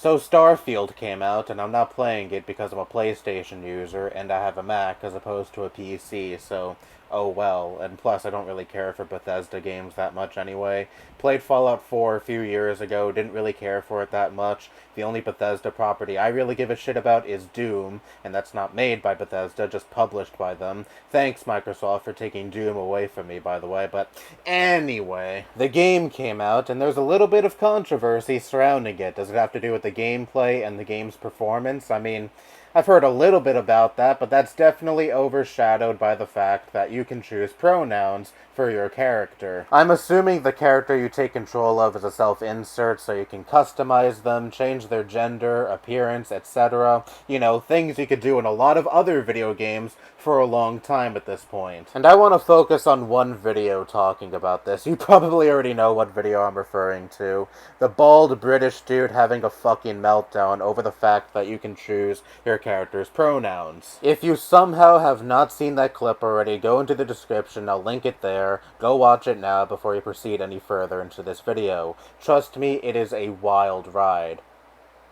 So Starfield came out, and I'm not playing it because I'm a PlayStation user and I have a Mac as opposed to a PC, so oh well. And plus, I don't really care for Bethesda games that much anyway. Played Fallout 4 a few years ago, didn't really care for it that much. The only Bethesda property I really give a shit about is Doom, and that's not made by Bethesda, just published by them. Thanks, Microsoft, for taking Doom away from me, by the way, but anyway. The game came out, and there's a little bit of controversy surrounding it. Does it have to do with the gameplay and the game's performance? I mean, I've heard a little bit about that, but that's definitely overshadowed by the fact that you can choose pronouns for your character. I'm assuming the character you take control of is a self-insert, so you can customize them, change their gender, appearance, etc. You know, things you could do in a lot of other video games for a long time at this point. And I want to focus on one video talking about this. You probably already know what video I'm referring to. The bald British dude having a fucking meltdown over the fact that you can choose your character's pronouns. If you somehow have not seen that clip already, go into the description, I'll link it there. Go watch it now before you proceed any further into this video. Trust me, it is a wild ride.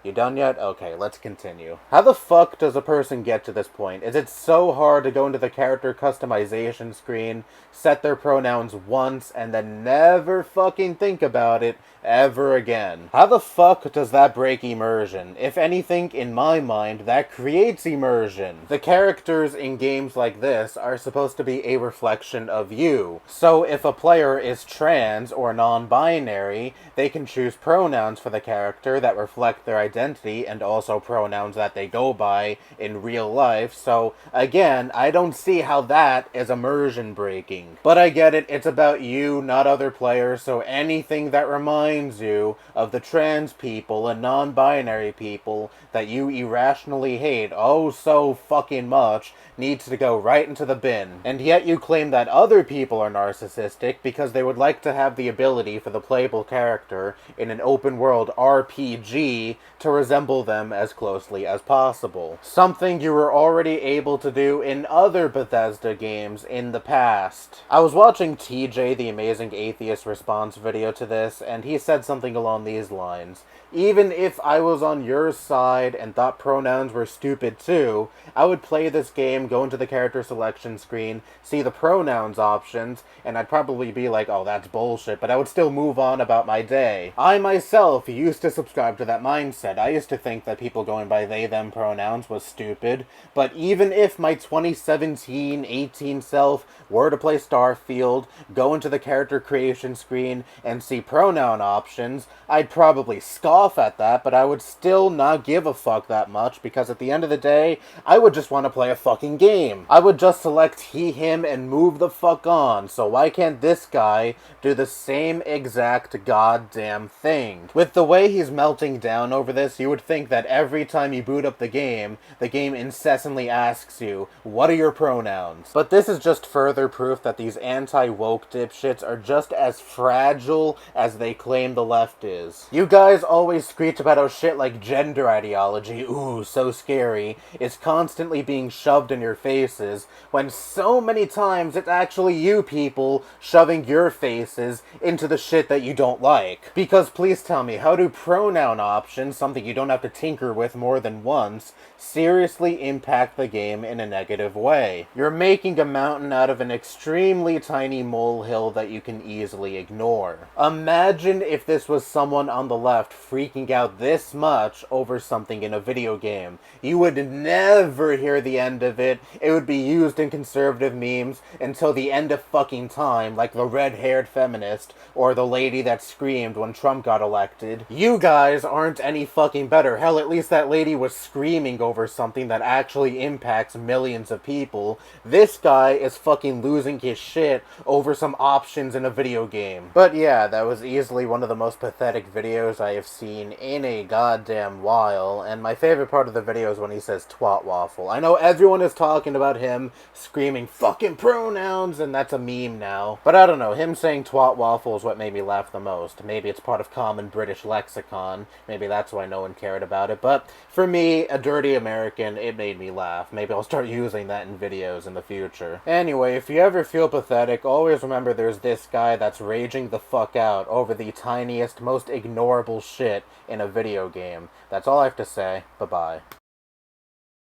You done yet? Okay, let's continue. How the fuck does a person get to this point? Is it so hard to go into the character customization screen, set their pronouns once, and then never fucking think about it ever again? How the fuck does that break immersion? If anything, in my mind, that creates immersion. The characters in games like this are supposed to be a reflection of you. So if a player is trans or non-binary, they can choose pronouns for the character that reflect their identity and also pronouns that they go by in real life. So again, I don't see how that is immersion breaking. But I get it, it's about you, not other players, so anything that reminds you of the trans people and non-binary people that you irrationally hate oh so fucking much needs to go right into the bin. And yet you claim that other people are narcissistic because they would like to have the ability for the playable character in an open world RPG to resemble them as closely as possible. Something you were already able to do in other Bethesda games in the past. I was watching TJ the Amazing Atheist response video to this, and he said something along these lines. Even if I was on your side and thought pronouns were stupid too, I would play this game, go into the character selection screen, see the pronouns options, and I'd probably be like, oh, that's bullshit, but I would still move on about my day. I myself used to subscribe to that mindset. I used to think that people going by they, them pronouns was stupid, but even if my 2017, 18 self were to play Starfield, go into the character creation screen, and see pronoun options, I'd probably scoff at that, but I would still not give a fuck that much, because at the end of the day, I would just want to play a fucking game. I would just select he, him, and move the fuck on, so why can't this guy do the same exact goddamn thing? With the way he's melting down over this, you would think that every time you boot up the game incessantly asks you, what are your pronouns? But this is just further proof that these anti-woke dipshits are just as fragile as they claim the left is. You guys always screech about how shit like gender ideology, ooh, so scary, is constantly being shoved in your faces, when so many times it's actually you people shoving your faces into the shit that you don't like. Because please tell me, how do pronoun options, something you don't have to tinker with more than once, seriously impact the game in a negative way? You're making a mountain out of an extremely tiny molehill that you can easily ignore. Imagine if this was someone on the left freaking out this much over something in a video game. You would never hear the end of it. It would be used in conservative memes until the end of fucking time, like the red-haired feminist or the lady that screamed when Trump got elected. You guys aren't any fucking better. Hell, at least that lady was screaming over something that actually impacts millions of people. This guy is fucking losing his shit over some options in a video game. But yeah, that was easily one of the most pathetic videos I have seen in a goddamn while, and my favorite part of the video is when he says twat waffle. I know everyone is talking about him screaming fucking pronouns, and that's a meme now. But I don't know, him saying twat waffle is what made me laugh the most. Maybe it's part of common British lexicon. Maybe that's why no one cared about it. But for me, a dirty American, it made me laugh. Maybe I'll start using that in videos in the future. Anyway, if you ever feel pathetic, always remember there's this guy that's raging the fuck out over the tiniest, most ignorable shit it in a video game. That's all I have to say. Bye-bye.